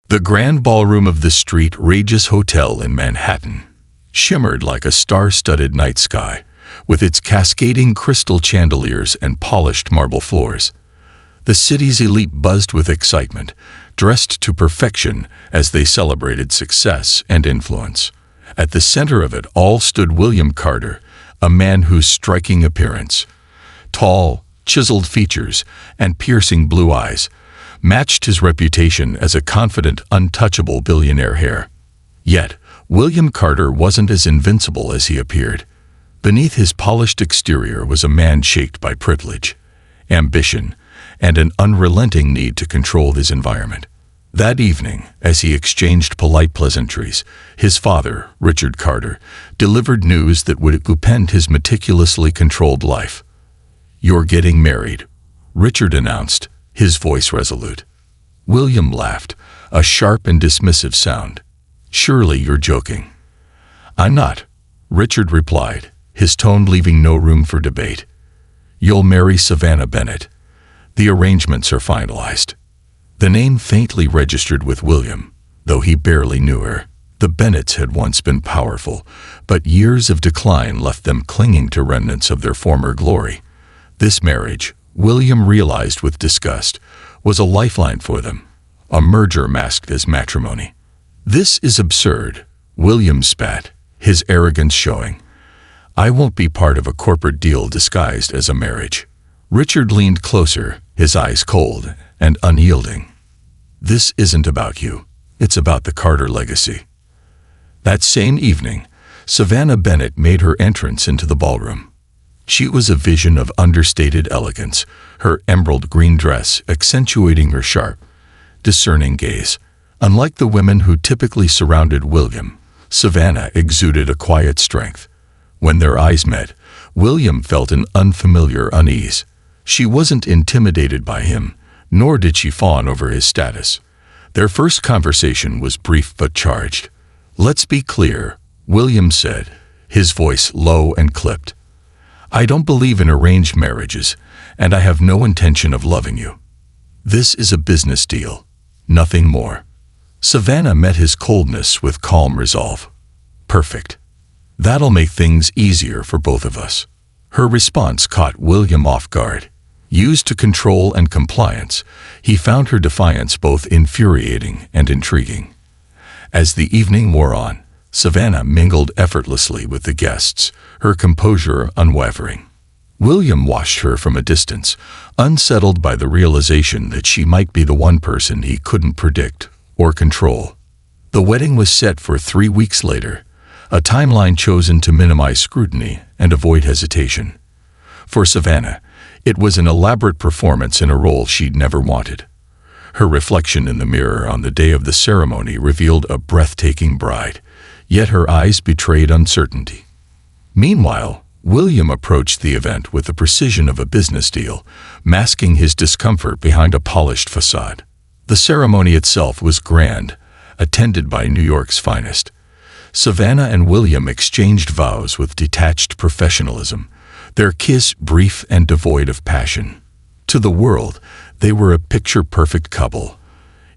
The grand ballroom of the Street Regis Hotel in Manhattan shimmered like a star-studded night sky, with its cascading crystal chandeliers and polished marble floors. The city's elite buzzed with excitement, dressed to perfection as they celebrated success and influence. At the center of it all stood William Carter, a man whose striking appearance, tall, chiseled features, and piercing blue eyes matched his reputation as a confident, untouchable billionaire. Yet, William Carter wasn't as invincible as he appeared. Beneath his polished exterior was a man shaped by privilege, ambition, and an unrelenting need to control his environment. That evening, as he exchanged polite pleasantries, his father, Richard Carter, delivered news that would upend his meticulously controlled life. "You're getting married," Richard announced, his voice resolute. William laughed, a sharp and dismissive sound. "Surely you're joking." "I'm not," Richard replied, his tone leaving no room for debate. "You'll marry Savannah Bennett. The arrangements are finalized." The name faintly registered with William, though he barely knew her. The Bennetts had once been powerful, but years of decline left them clinging to remnants of their former glory. This marriage, William realized with disgust, was a lifeline for them, a merger masked as matrimony. "This is absurd," William spat, his arrogance showing. "I won't be part of a corporate deal disguised as a marriage." Richard leaned closer, his eyes cold and unyielding. "This isn't about you. It's about the Carter legacy." That same evening, Savannah Bennett made her entrance into the ballroom. She was a vision of understated elegance, her emerald green dress accentuating her sharp, discerning gaze. Unlike the women who typically surrounded William, Savannah exuded a quiet strength. When their eyes met, William felt an unfamiliar unease. She wasn't intimidated by him, nor did she fawn over his status. Their first conversation was brief but charged. "Let's be clear," William said, his voice low and clipped. "I don't believe in arranged marriages, and I have no intention of loving you. This is a business deal, nothing more." Savannah met his coldness with calm resolve. "Perfect. That'll make things easier for both of us." Her response caught William off guard. Used to control and compliance, he found her defiance both infuriating and intriguing. As the evening wore on, Savannah mingled effortlessly with the guests, her composure unwavering. William watched her from a distance, unsettled by the realization that she might be the one person he couldn't predict or control. The wedding was set for 3 weeks later, a timeline chosen to minimize scrutiny and avoid hesitation. For Savannah, it was an elaborate performance in a role she'd never wanted. Her reflection in the mirror on the day of the ceremony revealed a breathtaking bride, yet her eyes betrayed uncertainty. Meanwhile, William approached the event with the precision of a business deal, masking his discomfort behind a polished facade. The ceremony itself was grand, attended by New York's finest. Savannah and William exchanged vows with detached professionalism, their kiss brief and devoid of passion. To the world, they were a picture-perfect couple.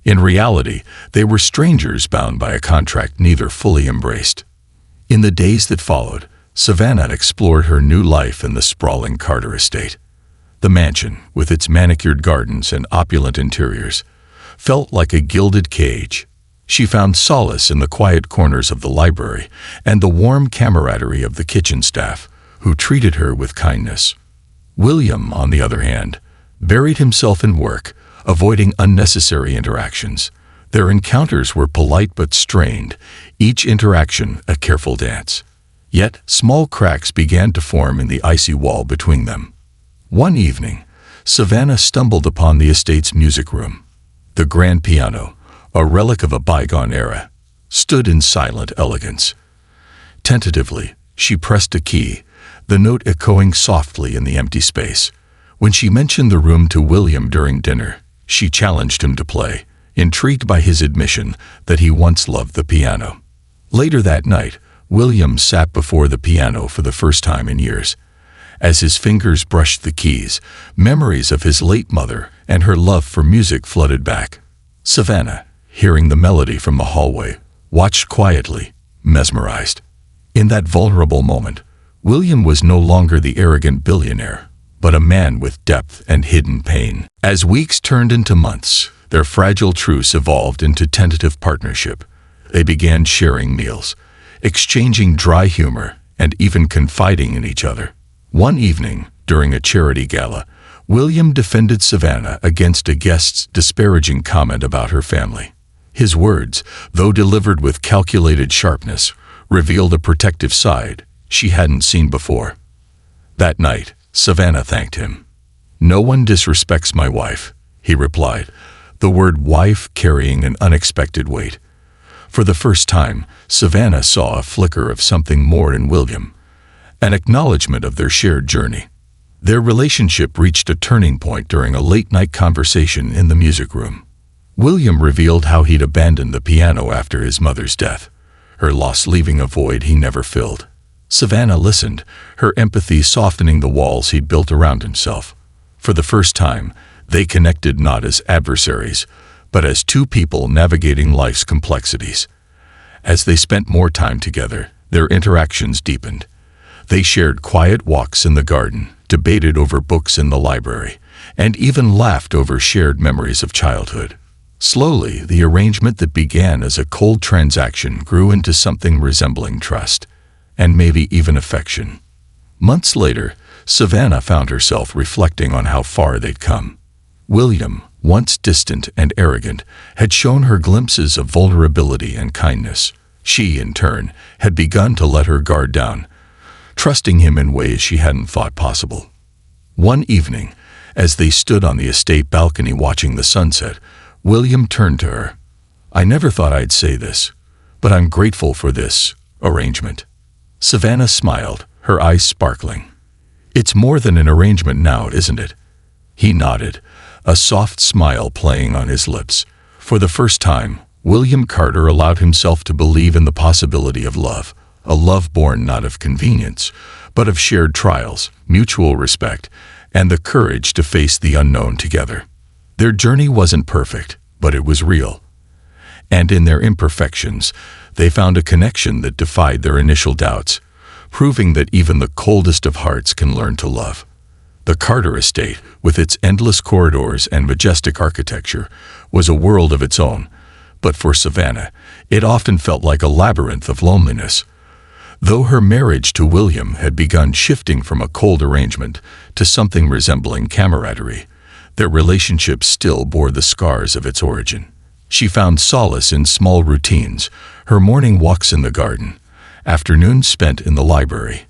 In reality, they were strangers bound by a contract neither fully embraced. In the days that followed, Savannah explored her new life in the sprawling Carter estate. The mansion, with its manicured gardens and opulent interiors, felt like a gilded cage. She found solace in the quiet corners of the library and the warm camaraderie of the kitchen staff, who treated her with kindness. William, on the other hand, buried himself in work, avoiding unnecessary interactions. Their encounters were polite but strained, each interaction a careful dance. Yet, small cracks began to form in the icy wall between them. One evening, Savannah stumbled upon the estate's music room. The grand piano, a relic of a bygone era, stood in silent elegance. Tentatively, she pressed a key, the note echoing softly in the empty space. When she mentioned the room to William during dinner, she challenged him to play, intrigued by his admission that he once loved the piano. Later that night, William sat before the piano for the first time in years. As his fingers brushed the keys, memories of his late mother and her love for music flooded back. "Savannah," hearing the melody from the hallway, watched quietly, mesmerized. In that vulnerable moment, William was no longer the arrogant billionaire, but a man with depth and hidden pain. As weeks turned into months, their fragile truce evolved into tentative partnership. They began sharing meals, exchanging dry humor, and even confiding in each other. One evening, during a charity gala, William defended Savannah against a guest's disparaging comment about her family. His words, though delivered with calculated sharpness, revealed a protective side she hadn't seen before. That night, Savannah thanked him. "No one disrespects my wife," he replied, the word wife carrying an unexpected weight. For the first time, Savannah saw a flicker of something more in William, an acknowledgement of their shared journey. Their relationship reached a turning point during a late-night conversation in the music room. William revealed how he'd abandoned the piano after his mother's death, her loss leaving a void he never filled. Savannah listened, her empathy softening the walls he'd built around himself. For the first time, they connected not as adversaries, but as two people navigating life's complexities. As they spent more time together, their interactions deepened. They shared quiet walks in the garden, debated over books in the library, and even laughed over shared memories of childhood. Slowly, the arrangement that began as a cold transaction grew into something resembling trust, and maybe even affection. Months later, Savannah found herself reflecting on how far they'd come. William, once distant and arrogant, had shown her glimpses of vulnerability and kindness. She, in turn, had begun to let her guard down, trusting him in ways she hadn't thought possible. One evening, as they stood on the estate balcony watching the sunset, William turned to her. "I never thought I'd say this, but I'm grateful for this arrangement." Savannah smiled, her eyes sparkling. "It's more than an arrangement now, isn't it?" He nodded, a soft smile playing on his lips. For the first time, William Carter allowed himself to believe in the possibility of love, a love born not of convenience, but of shared trials, mutual respect, and the courage to face the unknown together. Their journey wasn't perfect, but it was real. And in their imperfections, they found a connection that defied their initial doubts, proving that even the coldest of hearts can learn to love. The Carter estate, with its endless corridors and majestic architecture, was a world of its own, but for Savannah, it often felt like a labyrinth of loneliness. Though her marriage to William had begun shifting from a cold arrangement to something resembling camaraderie, their relationship still bore the scars of its origin. She found solace in small routines, her morning walks in the garden, afternoons spent in the library,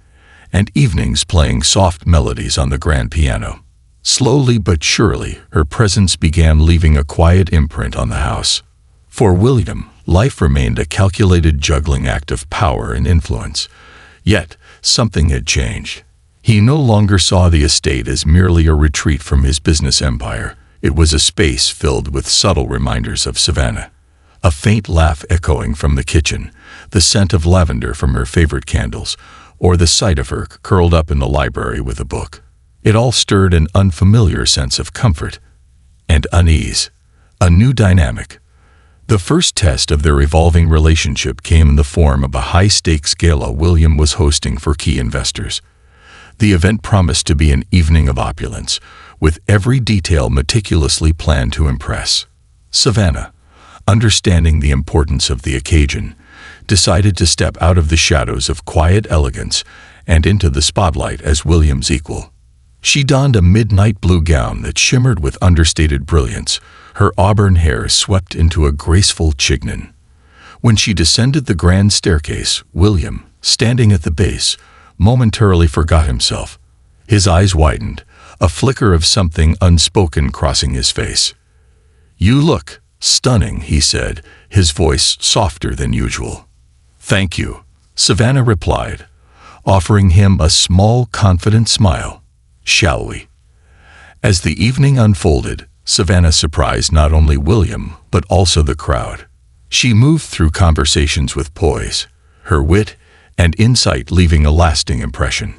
and evenings playing soft melodies on the grand piano. Slowly but surely, her presence began leaving a quiet imprint on the house. For William, life remained a calculated juggling act of power and influence. Yet, something had changed. He no longer saw the estate as merely a retreat from his business empire. It was a space filled with subtle reminders of Savannah. A faint laugh echoing from the kitchen, the scent of lavender from her favorite candles, or the sight of her curled up in the library with a book. It all stirred an unfamiliar sense of comfort and unease, a new dynamic. The first test of their evolving relationship came in the form of a high-stakes gala William was hosting for key investors. The event promised to be an evening of opulence, with every detail meticulously planned to impress. Savannah, understanding the importance of the occasion, decided to step out of the shadows of quiet elegance and into the spotlight as William's equal. She donned a midnight blue gown that shimmered with understated brilliance, her auburn hair swept into a graceful chignon. When she descended the grand staircase, William, standing at the base, momentarily forgot himself. His eyes widened, a flicker of something unspoken crossing his face. "You look stunning," he said, his voice softer than usual. "Thank you," Savannah replied, offering him a small, confident smile. "Shall we?" As the evening unfolded, Savannah surprised not only William, but also the crowd. She moved through conversations with poise, her wit and insight leaving a lasting impression.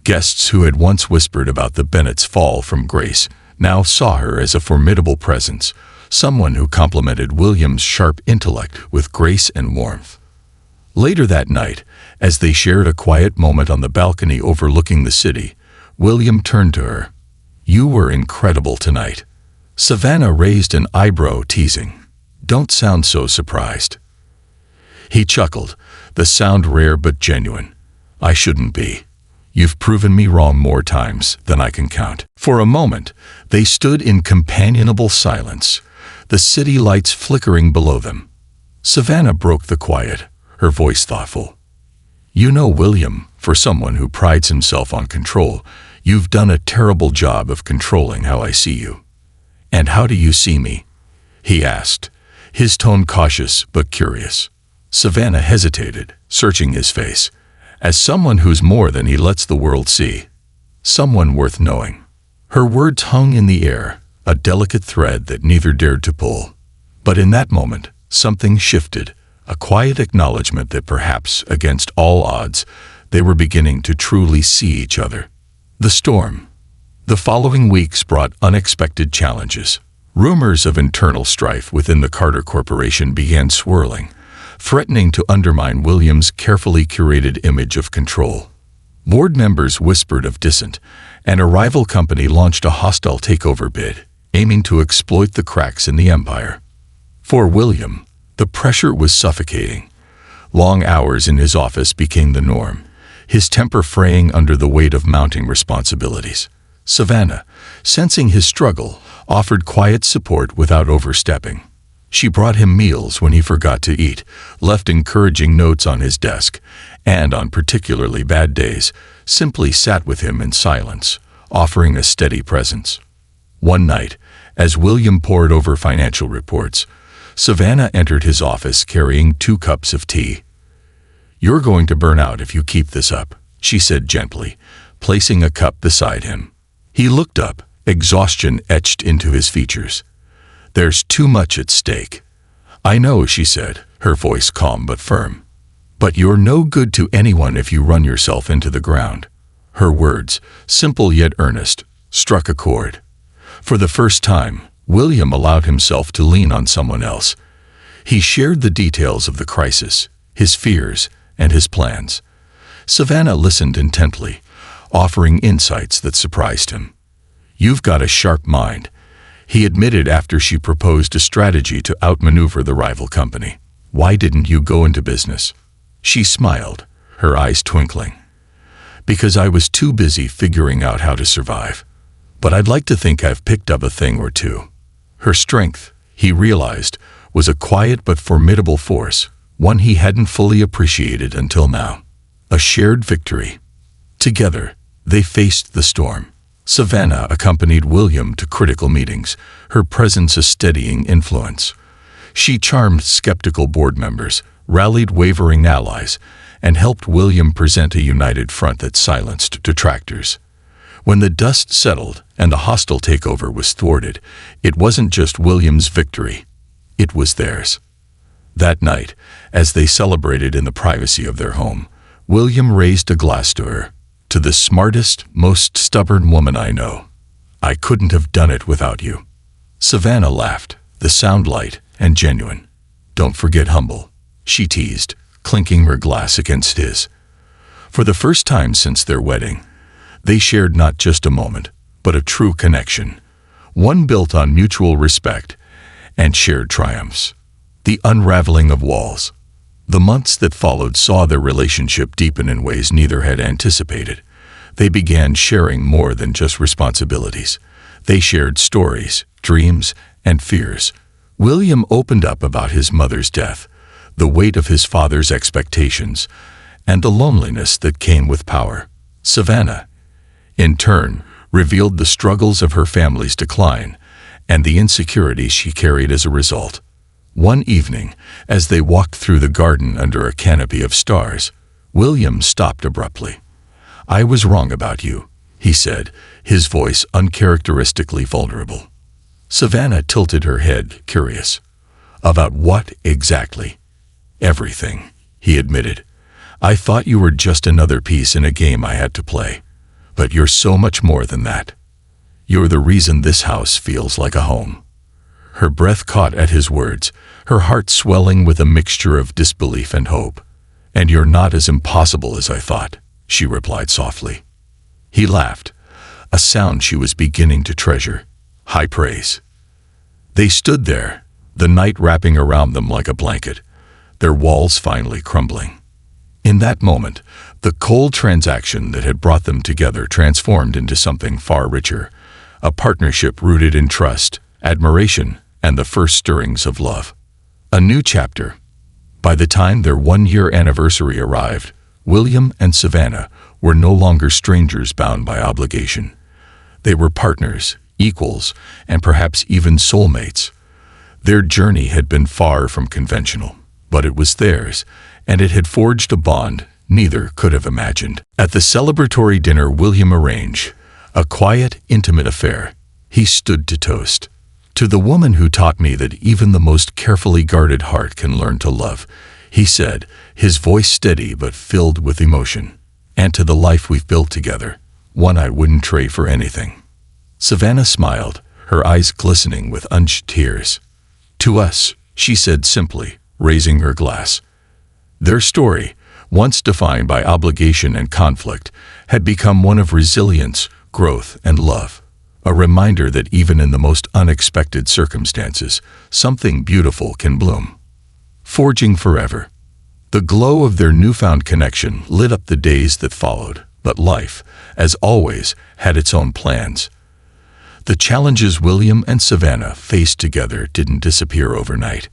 Guests who had once whispered about the Bennets' fall from grace now saw her as a formidable presence, someone who complemented William's sharp intellect with grace and warmth. Later that night, as they shared a quiet moment on the balcony overlooking the city, William turned to her. "You were incredible tonight." Savannah raised an eyebrow, teasing, "Don't sound so surprised." He chuckled, the sound rare but genuine. "I shouldn't be. You've proven me wrong more times than I can count." For a moment, they stood in companionable silence, the city lights flickering below them. Savannah broke the quiet, her voice thoughtful. "You know, William, for someone who prides himself on control, you've done a terrible job of controlling how I see you." "And how do you see me?" he asked, his tone cautious but curious. Savannah hesitated, searching his face. "As someone who's more than he lets the world see. Someone worth knowing." Her words hung in the air, a delicate thread that neither dared to pull. But in that moment, something shifted, a quiet acknowledgement that perhaps, against all odds, they were beginning to truly see each other. The storm. The following weeks brought unexpected challenges. Rumors of internal strife within the Carter Corporation began swirling, threatening to undermine William's carefully curated image of control. Board members whispered of dissent, and a rival company launched a hostile takeover bid, aiming to exploit the cracks in the empire. For William, the pressure was suffocating. Long hours in his office became the norm, his temper fraying under the weight of mounting responsibilities. Savannah, sensing his struggle, offered quiet support without overstepping. She brought him meals when he forgot to eat, left encouraging notes on his desk, and on particularly bad days, simply sat with him in silence, offering a steady presence. One night, as William pored over financial reports, Savannah entered his office carrying 2 cups of tea. "You're going to burn out if you keep this up," she said gently, placing a cup beside him. He looked up, exhaustion etched into his features. "There's too much at stake." "I know," she said, her voice calm but firm. "But you're no good to anyone if you run yourself into the ground." Her words, simple yet earnest, struck a chord. For the first time, William allowed himself to lean on someone else. He shared the details of the crisis, his fears, and his plans. Savannah listened intently, offering insights that surprised him. "You've got a sharp mind," he admitted after she proposed a strategy to outmaneuver the rival company. "Why didn't you go into business?" She smiled, her eyes twinkling. "Because I was too busy figuring out how to survive. But I'd like to think I've picked up a thing or two." Her strength, he realized, was a quiet but formidable force, one he hadn't fully appreciated until now. A shared victory. Together, they faced the storm. Savannah accompanied William to critical meetings, her presence a steadying influence. She charmed skeptical board members, rallied wavering allies, and helped William present a united front that silenced detractors. When the dust settled and the hostile takeover was thwarted, it wasn't just William's victory, it was theirs. That night, as they celebrated in the privacy of their home, William raised a glass to her. "To the smartest, most stubborn woman I know. I couldn't have done it without you." Savannah laughed, the sound light and genuine. "Don't forget humble," she teased, clinking her glass against his. For the first time since their wedding, they shared not just a moment, but a true connection, one built on mutual respect and shared triumphs. The unraveling of walls. The months that followed saw their relationship deepen in ways neither had anticipated. They began sharing more than just responsibilities. They shared stories, dreams, and fears. William opened up about his mother's death, the weight of his father's expectations, and the loneliness that came with power. Savannah, in turn, revealed the struggles of her family's decline and the insecurities she carried as a result. One evening, as they walked through the garden under a canopy of stars, William stopped abruptly. "I was wrong about you," he said, his voice uncharacteristically vulnerable. Savannah tilted her head, curious. "About what exactly?" "Everything," he admitted. "I thought you were just another piece in a game I had to play. But you're so much more than that. You're the reason this house feels like a home." her breath caught at his words, her heart swelling with a mixture of disbelief and hope. "And you're not as impossible as I thought," she replied softly. He laughed, a sound she was beginning to treasure. High praise. They stood there, the night wrapping around them like a blanket, their walls finally crumbling. In that moment, the cold transaction that had brought them together transformed into something far richer, a partnership rooted in trust, admiration, and the first stirrings of love. A new chapter. By the time their one-year anniversary arrived, William and Savannah were no longer strangers bound by obligation. They were partners, equals, and perhaps even soulmates. Their journey had been far from conventional, but it was theirs, and it had forged a bond neither could have imagined. At the celebratory dinner William arranged, a quiet, intimate affair, he stood to toast. "To the woman who taught me that even the most carefully guarded heart can learn to love," he said, his voice steady but filled with emotion. "And to the life we've built together, one I wouldn't trade for anything." Savannah smiled, her eyes glistening with unshed tears. "To us," she said simply, raising her glass. Their story, once defined by obligation and conflict, had become one of resilience, growth, and love. A reminder that even in the most unexpected circumstances, something beautiful can bloom. Forging forever. The glow of their newfound connection lit up the days that followed, but life, as always, had its own plans. The challenges William and Savannah faced together didn't disappear overnight.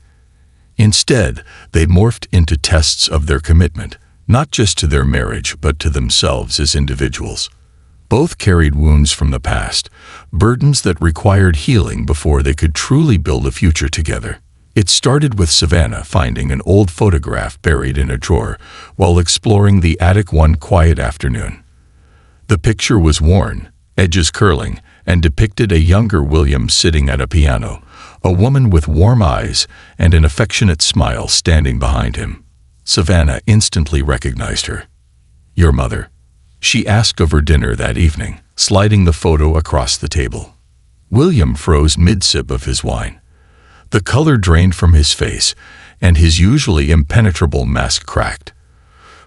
Instead, they morphed into tests of their commitment, not just to their marriage but to themselves as individuals. Both carried wounds from the past, burdens that required healing before they could truly build a future together. It started with Savannah finding an old photograph buried in a drawer while exploring the attic one quiet afternoon. The picture was worn, edges curling, and depicted a younger William sitting at a piano, a woman with warm eyes and an affectionate smile standing behind him. Savannah instantly recognized her. "Your mother?" she asked over dinner that evening, sliding the photo across the table. William froze mid-sip of his wine. The color drained from his face, and his usually impenetrable mask cracked.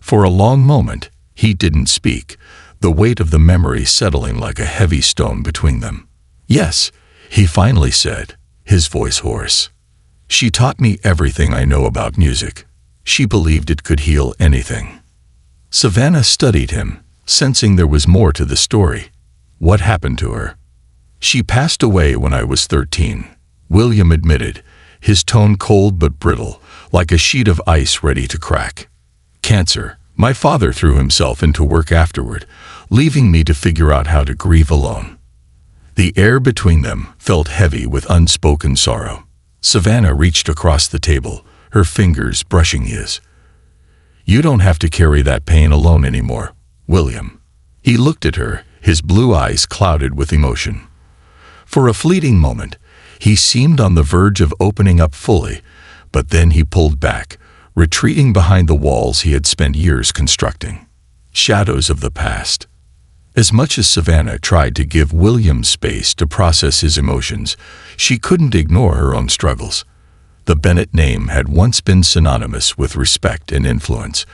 For a long moment, he didn't speak, the weight of the memory settling like a heavy stone between them. "Yes," he finally said, his voice hoarse. "She taught me everything I know about music. She believed it could heal anything." Savannah studied him, sensing there was more to the story. "What happened to her?" "She passed away when I was 13, William admitted, his tone cold but brittle, like a sheet of ice ready to crack. "Cancer. My father threw himself into work afterward, leaving me to figure out how to grieve alone." The air between them felt heavy with unspoken sorrow. Savannah reached across the table, her fingers brushing his. "You don't have to carry that pain alone anymore, William." He looked at her, his blue eyes clouded with emotion. For a fleeting moment, he seemed on the verge of opening up fully, but then he pulled back, retreating behind the walls he had spent years constructing. Shadows of the past. As much as Savannah tried to give William space to process his emotions, she couldn't ignore her own struggles. The Bennett name had once been synonymous with respect and influence,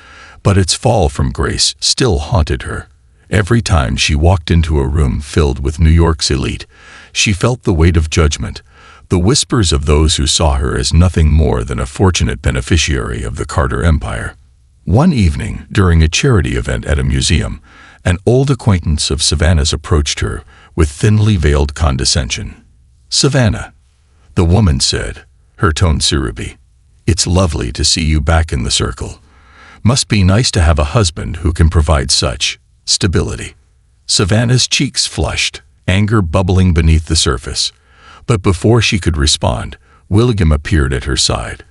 but its fall from grace still haunted her. Every time she walked into a room filled with New York's elite, she felt the weight of judgment, the whispers of those who saw her as nothing more than a fortunate beneficiary of the Carter Empire. One evening, during a charity event at a museum, an old acquaintance of Savannah's approached her with thinly veiled condescension. "Savannah," the woman said, her tone syrupy, "it's lovely to see you back in the circle. Must be nice to have a husband who can provide such stability." Savannah's cheeks flushed, anger bubbling beneath the surface. But before she could respond, William appeared at her side,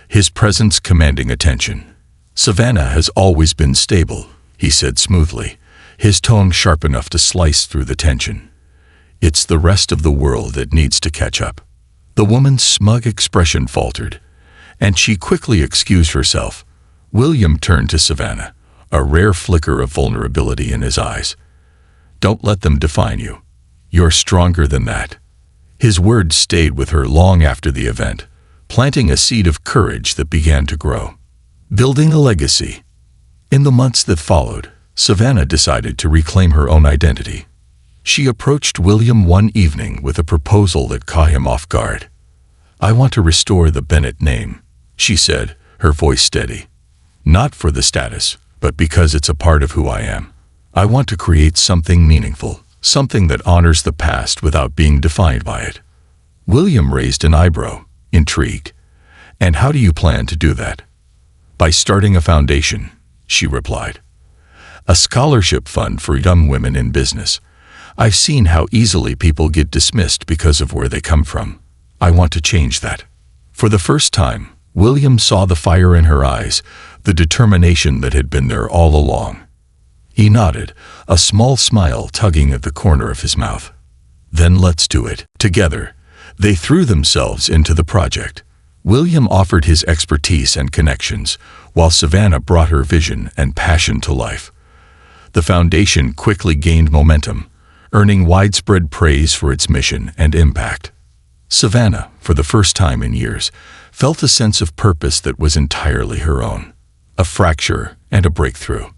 his presence commanding attention. "Savannah has always been stable," he said smoothly, his tone sharp enough to slice through the tension. "It's the rest of the world that needs to catch up." The woman's smug expression faltered, and she quickly excused herself. William turned to Savannah, a rare flicker of vulnerability in his eyes. "Don't let them define you. You're stronger than that." His words stayed with her long after the event, planting a seed of courage that began to grow. Building a legacy. In the months that followed, Savannah decided to reclaim her own identity. She approached William one evening with a proposal that caught him off guard. "I want to restore the Bennett name," she said, her voice steady. "Not for the status, but because it's a part of who I am. I want to create something meaningful, something that honors the past without being defined by it." William raised an eyebrow, intrigued. "And how do you plan to do that?" "By starting a foundation," she replied. "A scholarship fund for young women in business. I've seen how easily people get dismissed because of where they come from. I want to change that." For the first time, William saw the fire in her eyes, the determination that had been there all along. He nodded, a small smile tugging at the corner of his mouth. "Then let's do it." Together, they threw themselves into the project. William offered his expertise and connections, while Savannah brought her vision and passion to life. The foundation quickly gained momentum, earning widespread praise for its mission and impact. Savannah, for the first time in years, felt a sense of purpose that was entirely her own, a fracture and a breakthrough.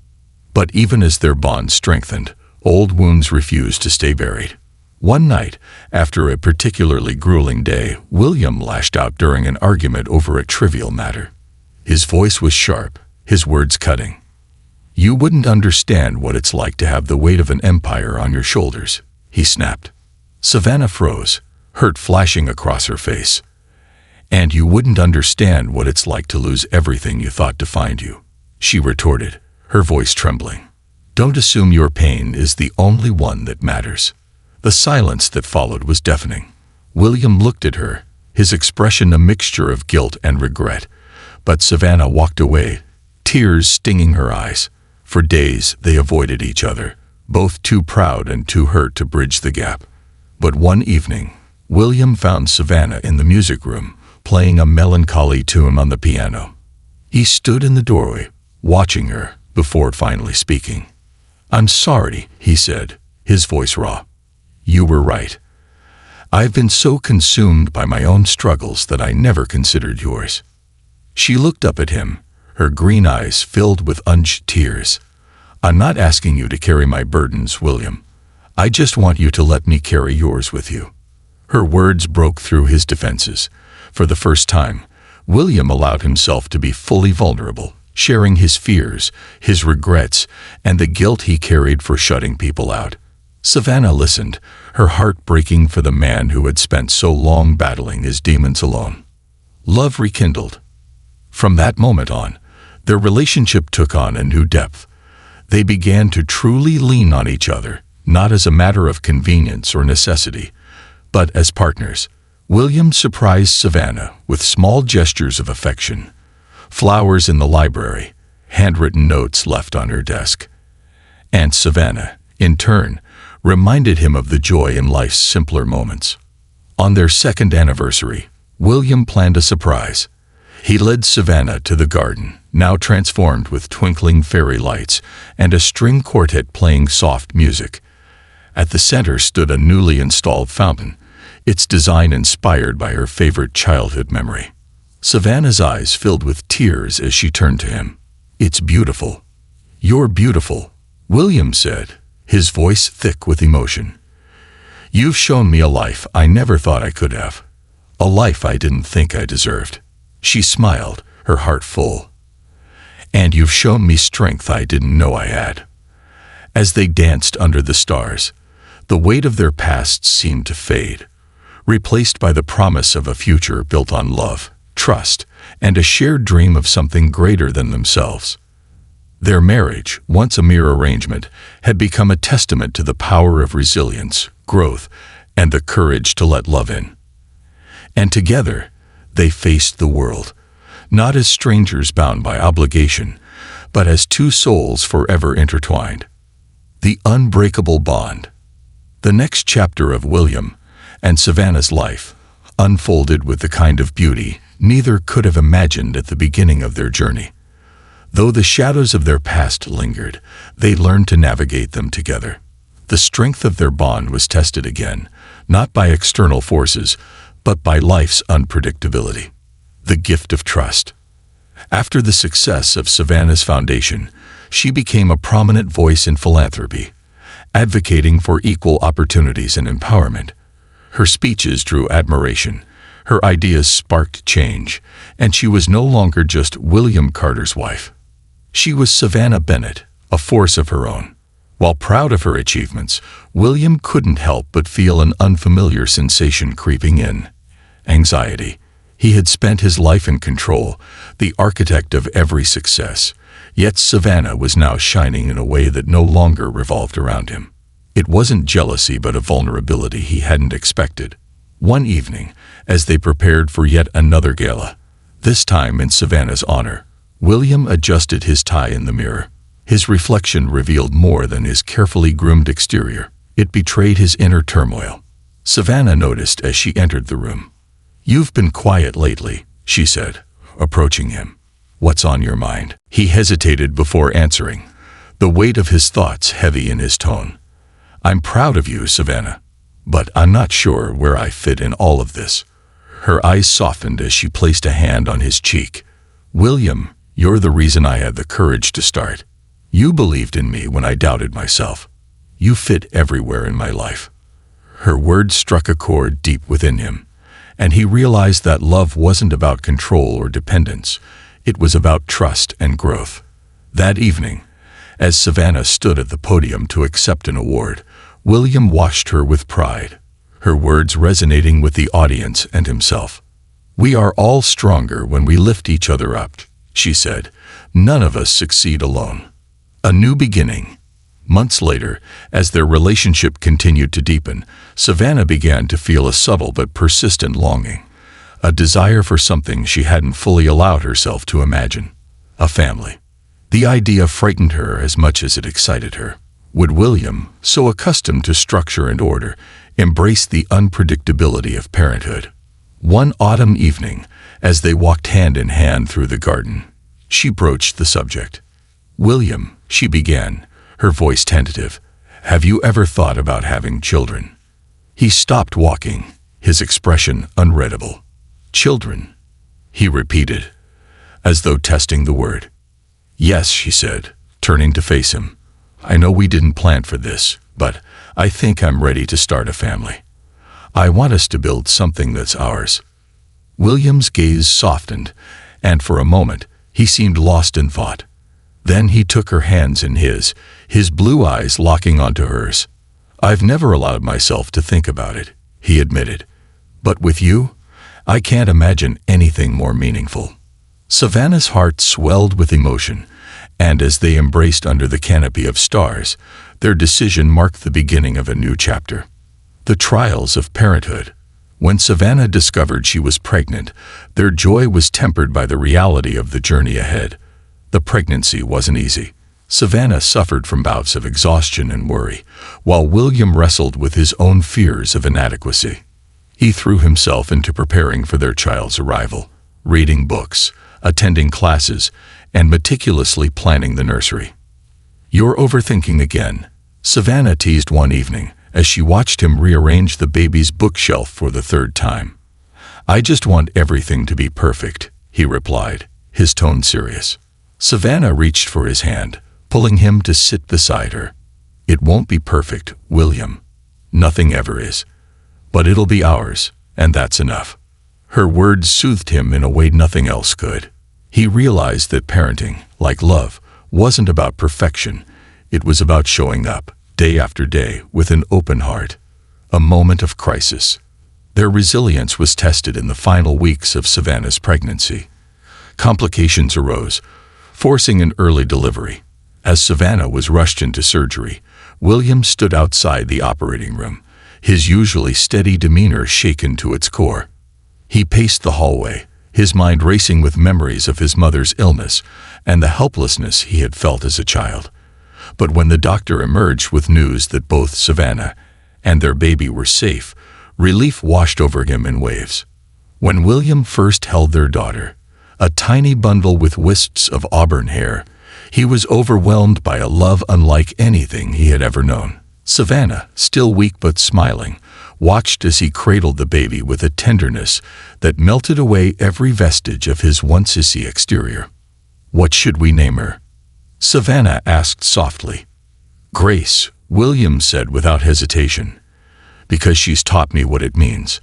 But even as their bond strengthened, old wounds refused to stay buried. One night, after a particularly grueling day, William lashed out during an argument over a trivial matter. His voice was sharp, his words cutting. "You wouldn't understand what it's like to have the weight of an empire on your shoulders," he snapped. Savannah froze, hurt flashing across her face. "And you wouldn't understand what it's like to lose everything you thought defined you," she retorted, her voice trembling. "Don't assume your pain is the only one that matters." The silence that followed was deafening. William looked at her, his expression a mixture of guilt and regret, but Savannah walked away, tears stinging her eyes. For days they avoided each other, both too proud and too hurt to bridge the gap. But one evening, William found Savannah in the music room, playing a melancholy tune on the piano. He stood in the doorway, watching her, before finally speaking. "I'm sorry," he said, his voice raw. "You were right. I've been so consumed by my own struggles that I never considered yours." She looked up at him, her green eyes filled with unshed tears. "I'm not asking you to carry my burdens, William. I just want you to let me carry yours with you." Her words broke through his defenses. For the first time, William allowed himself to be fully vulnerable, sharing his fears, his regrets, and the guilt he carried for shutting people out. Savannah listened, her heart breaking for the man who had spent so long battling his demons alone. Love rekindled. From that moment on, their relationship took on a new depth. They began to truly lean on each other, not as a matter of convenience or necessity, but as partners. William surprised Savannah with small gestures of affection, flowers in the library, handwritten notes left on her desk. And Savannah, in turn, reminded him of the joy in life's simpler moments. On their second anniversary, William planned a surprise. He led Savannah to the garden, now transformed with twinkling fairy lights and a string quartet playing soft music. At the center stood a newly installed fountain, its design inspired by her favorite childhood memory. Savannah's eyes filled with tears as she turned to him. "It's beautiful." "You're beautiful," William said, his voice thick with emotion. "You've shown me a life I never thought I could have. A life I didn't think I deserved." She smiled, her heart full. "And you've shown me strength I didn't know I had." As they danced under the stars, the weight of their pasts seemed to fade, replaced by the promise of a future built on love, trust, and a shared dream of something greater than themselves. Their marriage, once a mere arrangement, had become a testament to the power of resilience, growth, and the courage to let love in. And together, they faced the world, not as strangers bound by obligation, but as two souls forever intertwined. The unbreakable bond. The next chapter of William and Savannah's life unfolded with the kind of beauty neither could have imagined at the beginning of their journey. Though the shadows of their past lingered, they learned to navigate them together. The strength of their bond was tested again, not by external forces, but by life's unpredictability. The gift of trust. After the success of Savannah's foundation, she became a prominent voice in philanthropy, advocating for equal opportunities and empowerment. Her speeches drew admiration, her ideas sparked change, and she was no longer just William Carter's wife. She was Savannah Bennett, a force of her own. While proud of her achievements, William couldn't help but feel an unfamiliar sensation creeping in: anxiety. He had spent his life in control, the architect of every success, yet Savannah was now shining in a way that no longer revolved around him. It wasn't jealousy but a vulnerability he hadn't expected. One evening, as they prepared for yet another gala, this time in Savannah's honor, William adjusted his tie in the mirror. His reflection revealed more than his carefully groomed exterior. It betrayed his inner turmoil. Savannah noticed as she entered the room. "You've been quiet lately," she said, approaching him. "What's on your mind?" He hesitated before answering, the weight of his thoughts heavy in his tone. "I'm proud of you, Savannah, but I'm not sure where I fit in all of this." Her eyes softened as she placed a hand on his cheek. "William, you're the reason I had the courage to start. You believed in me when I doubted myself. You fit everywhere in my life." Her words struck a chord deep within him, and he realized that love wasn't about control or dependence. It was about trust and growth. That evening, as Savannah stood at the podium to accept an award, William watched her with pride, her words resonating with the audience and himself. "We are all stronger when we lift each other up," she said. "None of us succeed alone." A new beginning. Months later, as their relationship continued to deepen, Savannah began to feel a subtle but persistent longing, a desire for something she hadn't fully allowed herself to imagine: a family. The idea frightened her as much as it excited her. Would William, so accustomed to structure and order, embrace the unpredictability of parenthood? One autumn evening, as they walked hand in hand through the garden, she broached the subject. "William," she began, her voice tentative, "have you ever thought about having children?" He stopped walking, his expression unreadable. "Children?" he repeated, as though testing the word. "Yes," she said, turning to face him. "I know we didn't plan for this, but I think I'm ready to start a family. I want us to build something that's ours." William's gaze softened, and for a moment, he seemed lost in thought. Then he took her hands in his blue eyes locking onto hers. "I've never allowed myself to think about it," he admitted. "But with you, I can't imagine anything more meaningful." Savannah's heart swelled with emotion, and as they embraced under the canopy of stars, their decision marked the beginning of a new chapter. The trials of parenthood. When Savannah discovered she was pregnant, their joy was tempered by the reality of the journey ahead. The pregnancy wasn't easy. Savannah suffered from bouts of exhaustion and worry, while William wrestled with his own fears of inadequacy. He threw himself into preparing for their child's arrival, reading books, attending classes, and meticulously planning the nursery. "You're overthinking again," Savannah teased one evening as she watched him rearrange the baby's bookshelf for the third time. "I just want everything to be perfect," he replied, his tone serious. Savannah reached for his hand, pulling him to sit beside her. "It won't be perfect, William. Nothing ever is. But it'll be ours, and that's enough." Her words soothed him in a way nothing else could. He realized that parenting, like love, wasn't about perfection. It was about showing up, day after day, with an open heart. A moment of crisis. Their resilience was tested in the final weeks of Savannah's pregnancy. Complications arose, forcing an early delivery. As Savannah was rushed into surgery, William stood outside the operating room, his usually steady demeanor shaken to its core. He paced the hallway, his mind racing with memories of his mother's illness and the helplessness he had felt as a child. But when the doctor emerged with news that both Savannah and their baby were safe, relief washed over him in waves. When William first held their daughter, a tiny bundle with wisps of auburn hair, he was overwhelmed by a love unlike anything he had ever known. Savannah, still weak but smiling, watched as he cradled the baby with a tenderness that melted away every vestige of his once sissy exterior. "What should we name her?" Savannah asked softly. "Grace," William said without hesitation, "because she's taught me what it means.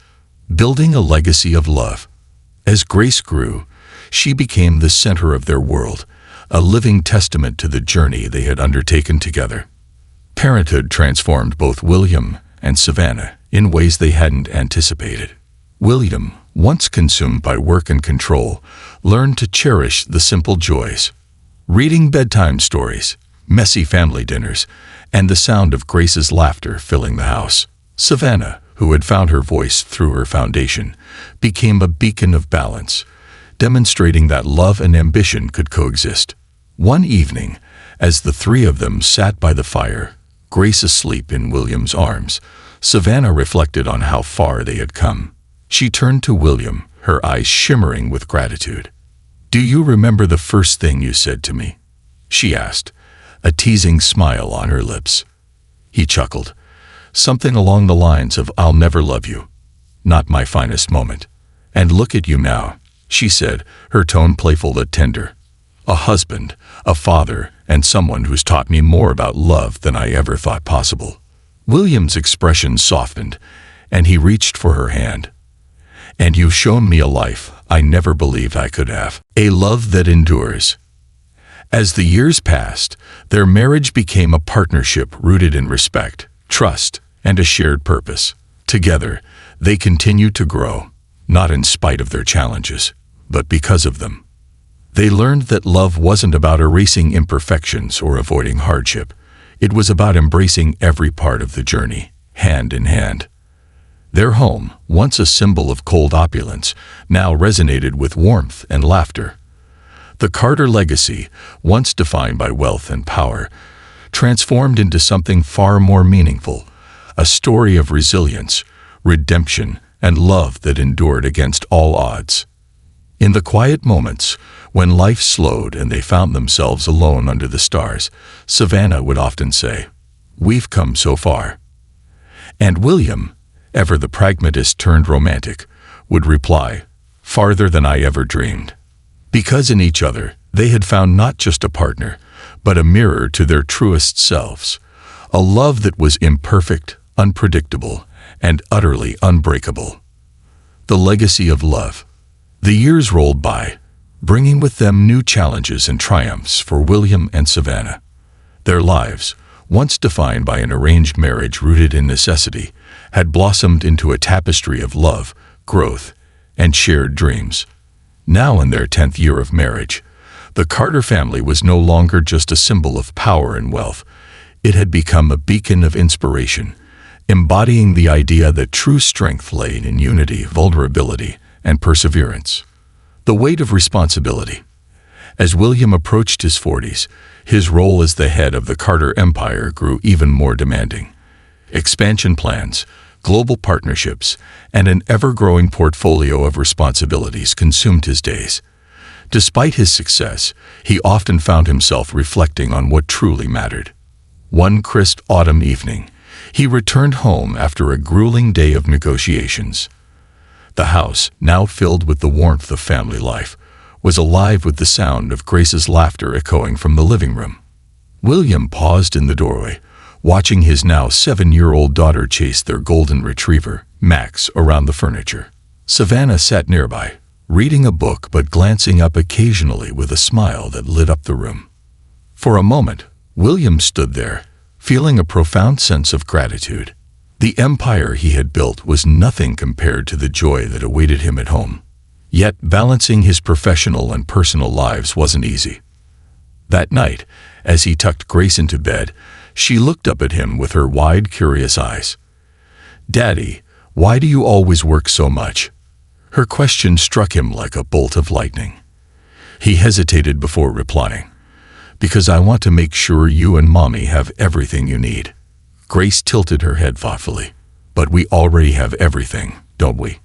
Building a legacy of love." As Grace grew, she became the center of their world, a living testament to the journey they had undertaken together. Parenthood transformed both William and Savannah in ways they hadn't anticipated. William, once consumed by work and control, learned to cherish the simple joys. Reading bedtime stories, messy family dinners, and the sound of Grace's laughter filling the house. Savannah, who had found her voice through her foundation, became a beacon of balance, demonstrating that love and ambition could coexist. One evening, as the three of them sat by the fire, Grace asleep in William's arms, Savannah reflected on how far they had come. She turned to William, her eyes shimmering with gratitude. "Do you remember the first thing you said to me?" she asked, a teasing smile on her lips. He chuckled, something along the lines of, "I'll never love you. Not my finest moment." "And look at you now," she said, her tone playful but tender. "A husband, a father, and someone who's taught me more about love than I ever thought possible." William's expression softened, and he reached for her hand. "And you've shown me a life I never believed I could have. A love that endures." As the years passed, their marriage became a partnership rooted in respect, trust, and a shared purpose. Together, they continued to grow, not in spite of their challenges, but because of them. They learned that love wasn't about erasing imperfections or avoiding hardship. It was about embracing every part of the journey, hand in hand. Their home, once a symbol of cold opulence, now resonated with warmth and laughter. The Carter legacy, once defined by wealth and power, transformed into something far more meaningful, a story of resilience, redemption, and love that endured against all odds. In the quiet moments, when life slowed and they found themselves alone under the stars, Savannah would often say, "We've come so far." And William, ever the pragmatist turned romantic, would reply, "Farther than I ever dreamed." Because in each other, they had found not just a partner, but a mirror to their truest selves, a love that was imperfect, unpredictable, and utterly unbreakable. The legacy of love. The years rolled by, bringing with them new challenges and triumphs for William and Savannah. Their lives, once defined by an arranged marriage rooted in necessity, had blossomed into a tapestry of love, growth, and shared dreams. Now in their 10th year of marriage, the Carter family was no longer just a symbol of power and wealth. It had become a beacon of inspiration, embodying the idea that true strength lay in unity, vulnerability, and perseverance. The weight of responsibility. As William approached his 40s, his role as the head of the Carter empire grew even more demanding. Expansion plans, global partnerships, and an ever-growing portfolio of responsibilities consumed his days. Despite his success, he often found himself reflecting on what truly mattered. One crisp autumn evening, he returned home after a grueling day of negotiations. The house, now filled with the warmth of family life, was alive with the sound of Grace's laughter echoing from the living room. William paused in the doorway, watching his now 7-year-old daughter chase their golden retriever, Max, around the furniture. Savannah sat nearby, reading a book but glancing up occasionally with a smile that lit up the room. For a moment, William stood there, feeling a profound sense of gratitude. The empire he had built was nothing compared to the joy that awaited him at home. Yet balancing his professional and personal lives wasn't easy. That night, as he tucked Grace into bed, she looked up at him with her wide, curious eyes. "Daddy, why do you always work so much?" Her question struck him like a bolt of lightning. He hesitated before replying, "Because I want to make sure you and Mommy have everything you need." Grace tilted her head thoughtfully. "But we already have everything, don't we?"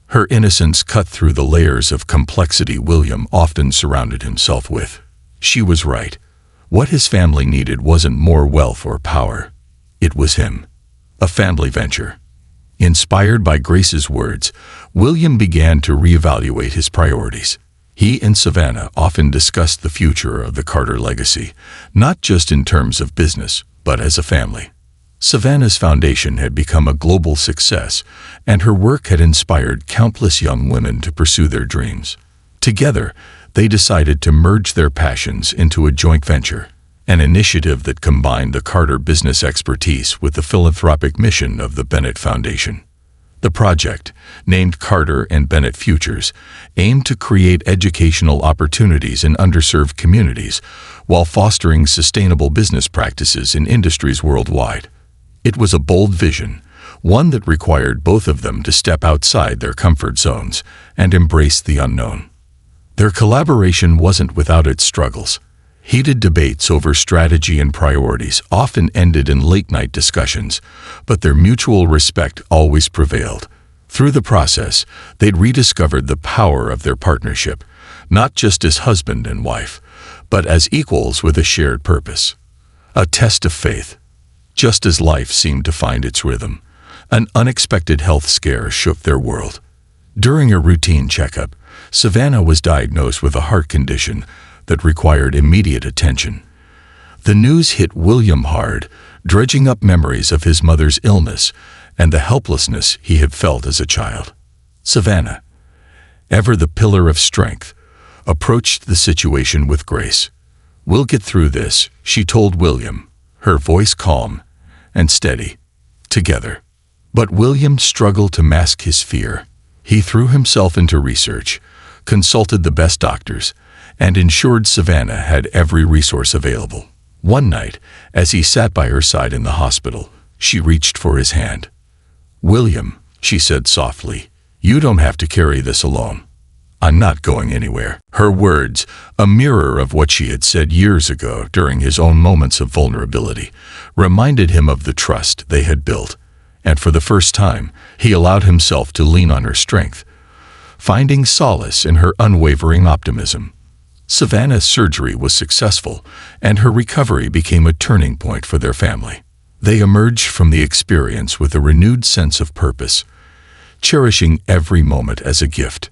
Her innocence cut through the layers of complexity William often surrounded himself with. She was right. What his family needed wasn't more wealth or power. It was him. A family venture. Inspired by Grace's words, William began to reevaluate his priorities. He and Savannah often discussed the future of the Carter legacy, not just in terms of business, but as a family. Savannah's foundation had become a global success, and her work had inspired countless young women to pursue their dreams. Together, they decided to merge their passions into a joint venture, an initiative that combined the Carter business expertise with the philanthropic mission of the Bennett Foundation. The project, named Carter and Bennett Futures, aimed to create educational opportunities in underserved communities while fostering sustainable business practices in industries worldwide. It was a bold vision, one that required both of them to step outside their comfort zones and embrace the unknown. Their collaboration wasn't without its struggles. Heated debates over strategy and priorities often ended in late-night discussions, but their mutual respect always prevailed. Through the process, they'd rediscovered the power of their partnership, not just as husband and wife, but as equals with a shared purpose. A test of faith. Just as life seemed to find its rhythm, an unexpected health scare shook their world. During a routine checkup, Savannah was diagnosed with a heart condition that required immediate attention. The news hit William hard, dredging up memories of his mother's illness and the helplessness he had felt as a child. Savannah, ever the pillar of strength, approached the situation with grace. "We'll get through this," she told William, her voice calm and steady. Together. But William struggled to mask his fear. He threw himself into research, consulted the best doctors, and ensured Savannah had every resource available. One night, as he sat by her side in the hospital, she reached for his hand. "William," she said softly, "you don't have to carry this alone. I'm not going anywhere." Her words, a mirror of what she had said years ago during his own moments of vulnerability, reminded him of the trust they had built, and for the first time, he allowed himself to lean on her strength, finding solace in her unwavering optimism. Savannah's surgery was successful, and her recovery became a turning point for their family. They emerged from the experience with a renewed sense of purpose, cherishing every moment as a gift.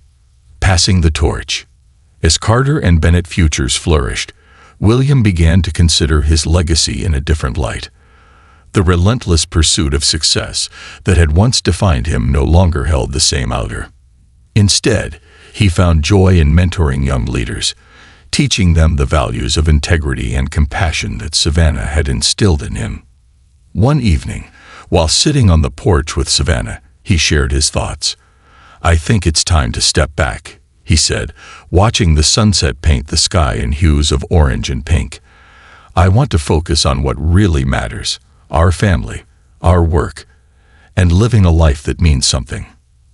Passing the torch. As Carter and Bennett Futures flourished, William began to consider his legacy in a different light. The relentless pursuit of success that had once defined him no longer held the same ardor. Instead, he found joy in mentoring young leaders, teaching them the values of integrity and compassion that Savannah had instilled in him. One evening, while sitting on the porch with Savannah, he shared his thoughts. "I think it's time to step back," he said, watching the sunset paint the sky in hues of orange and pink. "I want to focus on what really matters, our family, our work, and living a life that means something."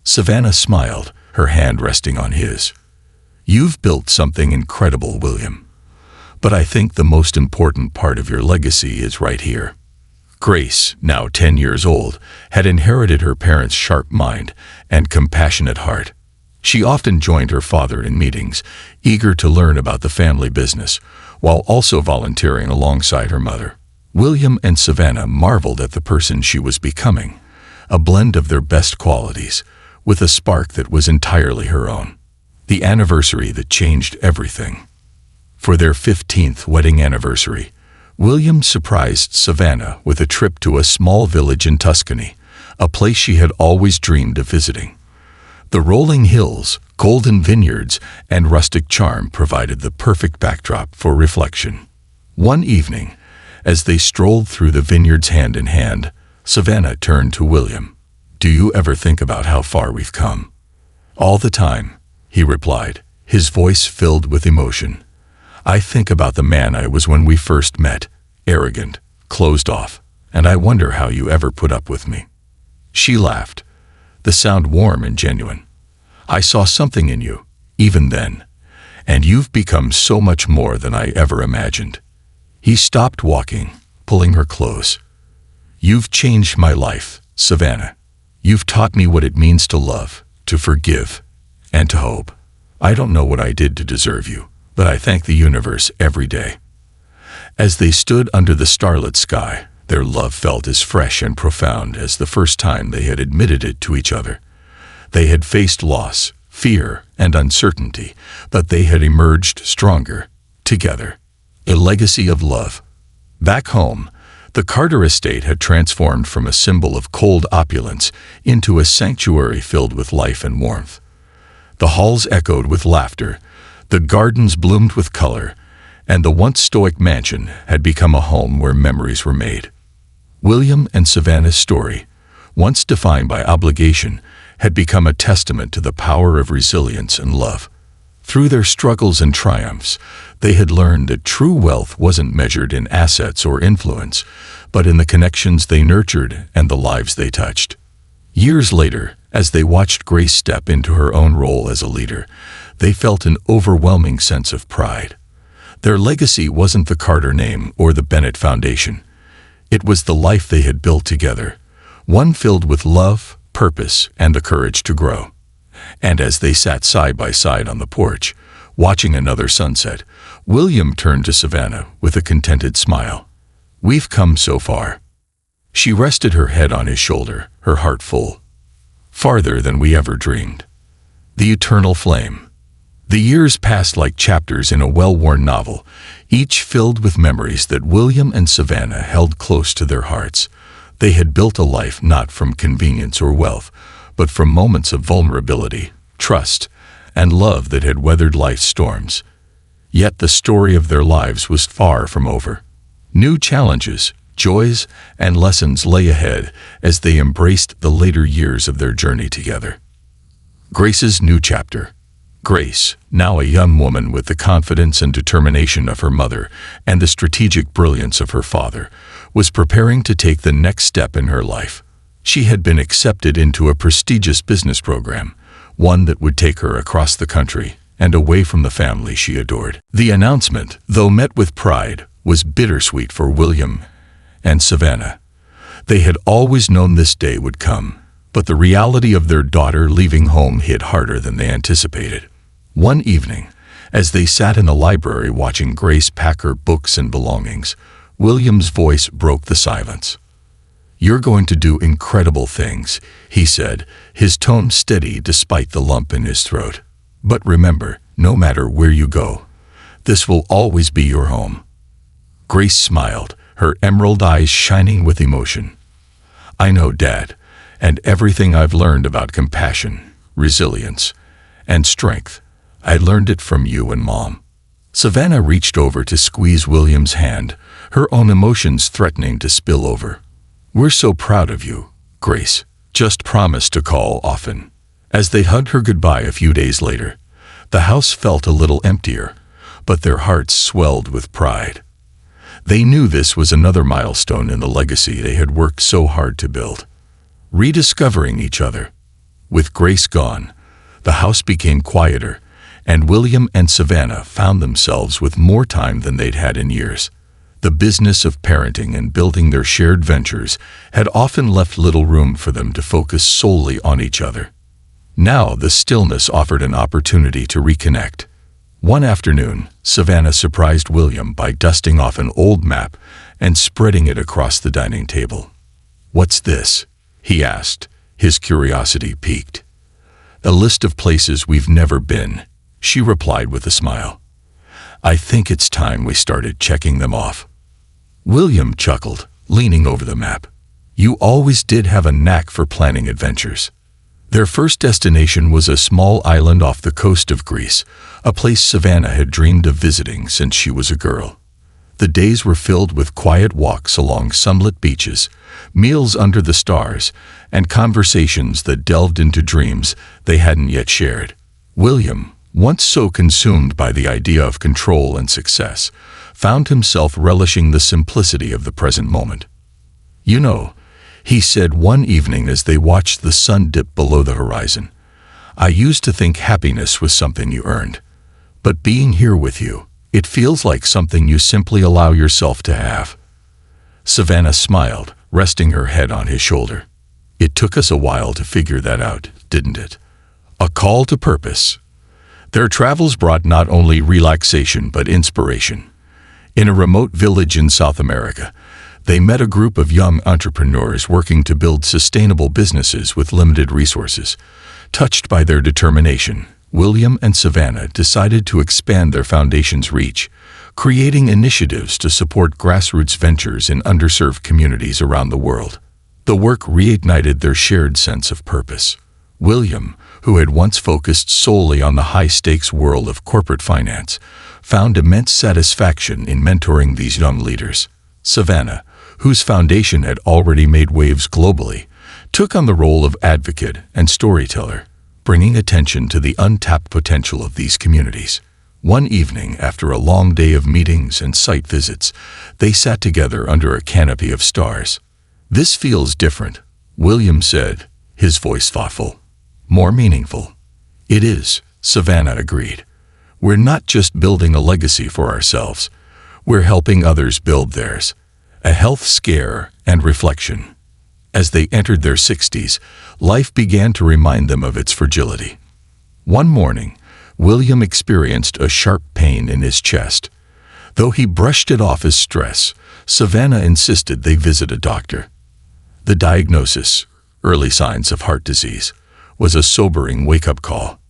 Savannah smiled, her hand resting on his. "You've built something incredible, William. But I think the most important part of your legacy is right here." Grace, now 10 years old, had inherited her parents' sharp mind and compassionate heart. She often joined her father in meetings, eager to learn about the family business, while also volunteering alongside her mother. William and Savannah marveled at the person she was becoming, a blend of their best qualities, with a spark that was entirely her own. The anniversary that changed everything. For their 15th wedding anniversary, William surprised Savannah with a trip to a small village in Tuscany, a place she had always dreamed of visiting. The rolling hills, golden vineyards, and rustic charm provided the perfect backdrop for reflection. One evening, as they strolled through the vineyards hand in hand, Savannah turned to William. "Do you ever think about how far we've come?" "All the time," he replied, his voice filled with emotion. "I think about the man I was when we first met, arrogant, closed off, and I wonder how you ever put up with me." She laughed, the sound warm and genuine. "I saw something in you, even then, and you've become so much more than I ever imagined." He stopped walking, pulling her close. "You've changed my life, Savannah. You've taught me what it means to love, to forgive, and to hope. I don't know what I did to deserve you, but I thank the universe every day." As they stood under the starlit sky, Their love felt as fresh and profound as the first time they had admitted it to each other. They had faced loss, fear, and uncertainty, but they had emerged stronger, together. A legacy of love. Back home, the Carter estate had transformed from a symbol of cold opulence into a sanctuary filled with life and warmth. The halls echoed with laughter, the gardens bloomed with color, and the once stoic mansion had become a home where memories were made. William and Savannah's story, once defined by obligation, had become a testament to the power of resilience and love. Through their struggles and triumphs, they had learned that true wealth wasn't measured in assets or influence, but in the connections they nurtured and the lives they touched. Years later, as they watched Grace step into her own role as a leader, they felt an overwhelming sense of pride. Their legacy wasn't the Carter name or the Bennett Foundation. It was the life they had built together, one filled with love, purpose, and the courage to grow. And as they sat side by side on the porch, watching another sunset, William turned to Savannah with a contented smile. "We've come so far." She rested her head on his shoulder, her heart full. "Farther than we ever dreamed." The eternal flame. The years passed like chapters in a well-worn novel, each filled with memories that William and Savannah held close to their hearts. They had built a life not from convenience or wealth, but from moments of vulnerability, trust, and love that had weathered life's storms. Yet the story of their lives was far from over. New challenges, joys, and lessons lay ahead as they embraced the later years of their journey together. Grace's new chapter. Grace, now a young woman with the confidence and determination of her mother and the strategic brilliance of her father, was preparing to take the next step in her life. She had been accepted into a prestigious business program, one that would take her across the country and away from the family she adored. The announcement, though met with pride, was bittersweet for William and Savannah. They had always known this day would come, but the reality of their daughter leaving home hit harder than they anticipated. One evening, as they sat in the library watching Grace pack her books and belongings, William's voice broke the silence. "You're going to do incredible things," he said, his tone steady despite the lump in his throat. "But remember, no matter where you go, this will always be your home." Grace smiled, her emerald eyes shining with emotion. "I know, Dad, and everything I've learned about compassion, resilience, and strength, I learned it from you and Mom." Savannah reached over to squeeze William's hand, her own emotions threatening to spill over. "We're so proud of you, Grace. Just promise to call often." As they hugged her goodbye a few days later, the house felt a little emptier, but their hearts swelled with pride. They knew this was another milestone in the legacy they had worked so hard to build. Rediscovering each other. With Grace gone, the house became quieter, and William and Savannah found themselves with more time than they'd had in years. The business of parenting and building their shared ventures had often left little room for them to focus solely on each other. Now the stillness offered an opportunity to reconnect. One afternoon, Savannah surprised William by dusting off an old map and spreading it across the dining table. "What's this?" he asked, his curiosity piqued. "A list of places we've never been," she replied with a smile. "I think it's time we started checking them off." William chuckled, leaning over the map. "You always did have a knack for planning adventures." Their first destination was a small island off the coast of Greece, a place Savannah had dreamed of visiting since she was a girl. The days were filled with quiet walks along sunlit beaches, meals under the stars, and conversations that delved into dreams they hadn't yet shared. William, once so consumed by the idea of control and success, found himself relishing the simplicity of the present moment. "You know," he said one evening as they watched the sun dip below the horizon, "I used to think happiness was something you earned. But being here with you, it feels like something you simply allow yourself to have." Savannah smiled, resting her head on his shoulder. "It took us a while to figure that out, didn't it?" A call to purpose. Their travels brought not only relaxation but inspiration. In a remote village in South America, They met a group of young entrepreneurs working to build sustainable businesses with limited resources. Touched by their determination, William and Savannah decided to expand their foundation's reach, creating initiatives to support grassroots ventures in underserved communities around the world. The work reignited their shared sense of purpose. William, who had once focused solely on the high-stakes world of corporate finance, found immense satisfaction in mentoring these young leaders. Savannah, whose foundation had already made waves globally, took on the role of advocate and storyteller, bringing attention to the untapped potential of these communities. One evening, after a long day of meetings and site visits, they sat together under a canopy of stars. "This feels different," William said, his voice thoughtful. "More meaningful." "It is," Savannah agreed. "We're not just building a legacy for ourselves. We're helping others build theirs." A health scare and reflection. As they entered their 60s, life began to remind them of its fragility. One morning, William experienced a sharp pain in his chest. Though he brushed it off as stress, Savannah insisted they visit a doctor. The diagnosis, early signs of heart disease, was a sobering wake-up call.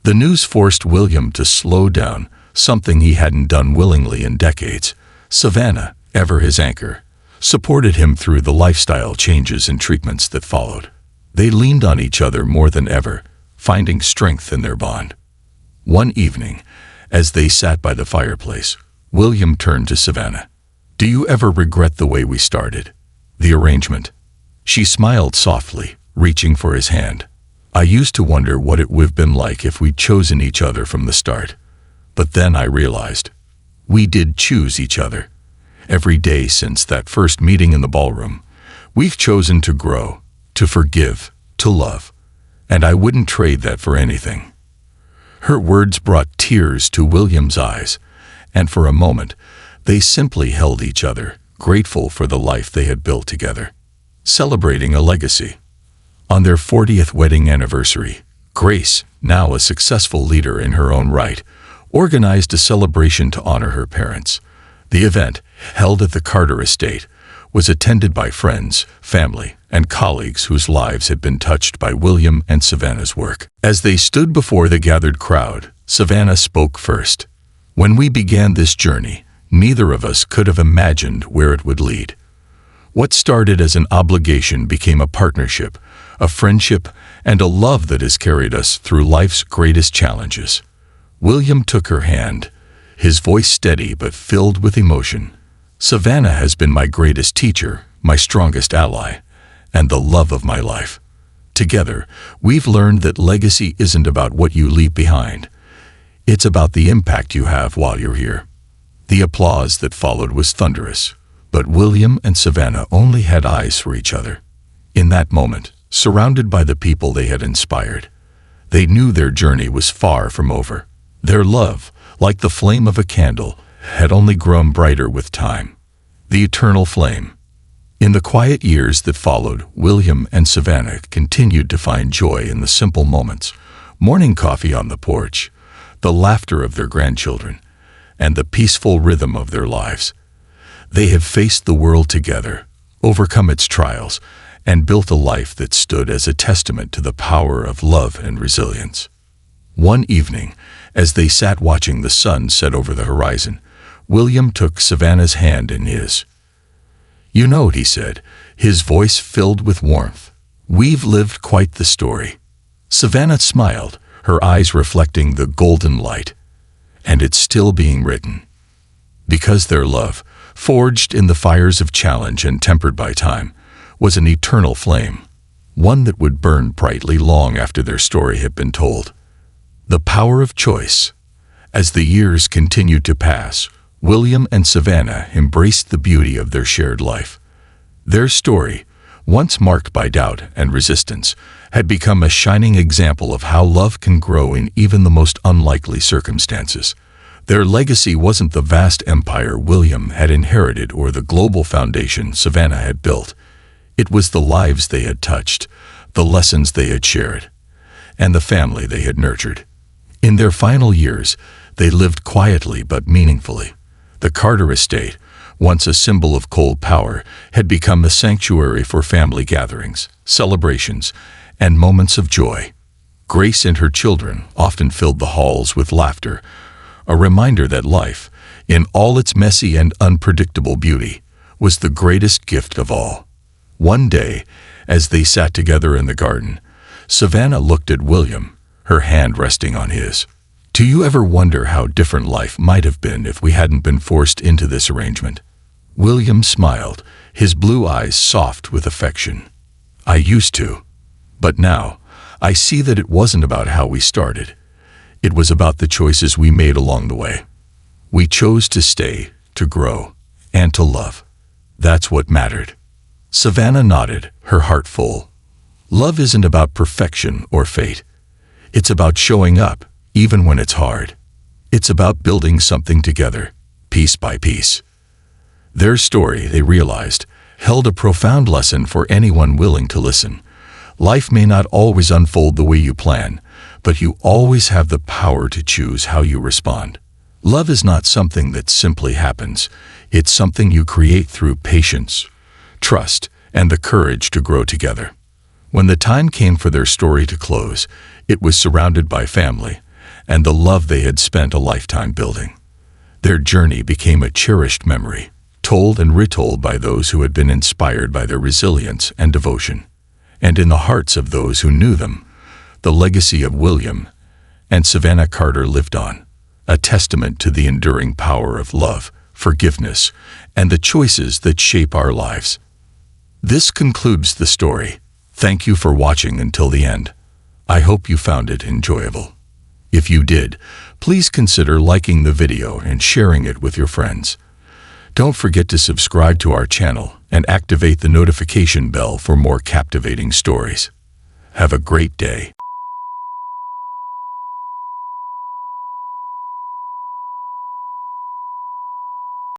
The news forced William to slow down, something he hadn't done willingly in decades. Savannah, ever his anchor, supported him through the lifestyle changes and treatments that followed. They leaned on each other more than ever, finding strength in their bond. One evening, as they sat by the fireplace, William turned to Savannah. "Do you ever regret the way we started? The arrangement?" She smiled softly, reaching for his hand. "I used to wonder what it would have been like if we'd chosen each other from the start. But then I realized we did choose each other. Every day since that first meeting in the ballroom, we've chosen to grow, to forgive, to love. And I wouldn't trade that for anything." Her words brought tears to William's eyes, and for a moment, they simply held each other, grateful for the life they had built together. Celebrating a legacy. On their 40th wedding anniversary, Grace, now a successful leader in her own right, organized a celebration to honor her parents. The event, held at the Carter estate, was attended by friends, family, and colleagues whose lives had been touched by William and Savannah's work. As they stood before the gathered crowd, Savannah spoke first. "When we began this journey, neither of us could have imagined where it would lead. What started as an obligation became a partnership, a friendship, and a love that has carried us through life's greatest challenges." William took her hand, his voice steady but filled with emotion. "Savannah has been my greatest teacher, my strongest ally, and the love of my life. Together, we've learned that legacy isn't about what you leave behind. It's about the impact you have while you're here." The applause that followed was thunderous, but William and Savannah only had eyes for each other. In that moment, surrounded by the people they had inspired, they knew their journey was far from over. Their love, like the flame of a candle, had only grown brighter with time. The eternal flame. In the quiet years that followed, William and Savannah continued to find joy in the simple moments: morning coffee on the porch, the laughter of their grandchildren, and the peaceful rhythm of their lives. They have faced the world together, overcome its trials, and built a life that stood as a testament to the power of love and resilience. One evening, as they sat watching the sun set over the horizon, William took Savannah's hand in his. "You know," he said, his voice filled with warmth, "we've lived quite the story." Savannah smiled, her eyes reflecting the golden light. "And it's still being written." Because their love, forged in the fires of challenge and tempered by time, was an eternal flame, one that would burn brightly long after their story had been told. The power of choice. As the years continued to pass, William and Savannah embraced the beauty of their shared life. Their story, once marked by doubt and resistance, had become a shining example of how love can grow in even the most unlikely circumstances. Their legacy wasn't the vast empire William had inherited or the global foundation Savannah had built. It was the lives they had touched, the lessons they had shared, and the family they had nurtured. In their final years, they lived quietly but meaningfully. The Carter estate, once a symbol of cold power, had become a sanctuary for family gatherings, celebrations, and moments of joy. Grace and her children often filled the halls with laughter, a reminder that life, in all its messy and unpredictable beauty, was the greatest gift of all. One day, as they sat together in the garden, Savannah looked at William, her hand resting on his. "Do you ever wonder how different life might have been if we hadn't been forced into this arrangement?" William smiled, his blue eyes soft with affection. "I used to. But now, I see that it wasn't about how we started. It was about the choices we made along the way. We chose to stay, to grow, and to love. That's what mattered." Savannah nodded, her heart full. Love isn't about perfection or fate. It's about showing up, even when it's hard. It's about building something together, piece by piece. Their story, they realized, held a profound lesson for anyone willing to listen. Life may not always unfold the way you plan, but you always have the power to choose how you respond. Love is not something that simply happens. It's something you create through patience, trust, and the courage to grow together. When the time came for their story to close, it was surrounded by family and the love they had spent a lifetime building. Their journey became a cherished memory, told and retold by those who had been inspired by their resilience and devotion. And in the hearts of those who knew them, the legacy of William and Savannah Carter lived on, a testament to the enduring power of love, forgiveness, and the choices that shape our lives. This concludes the story. Thank you for watching until the end. I hope you found it enjoyable. If you did, please consider liking the video and sharing it with your friends. Don't forget to subscribe to our channel and activate the notification bell for more captivating stories. Have a great day.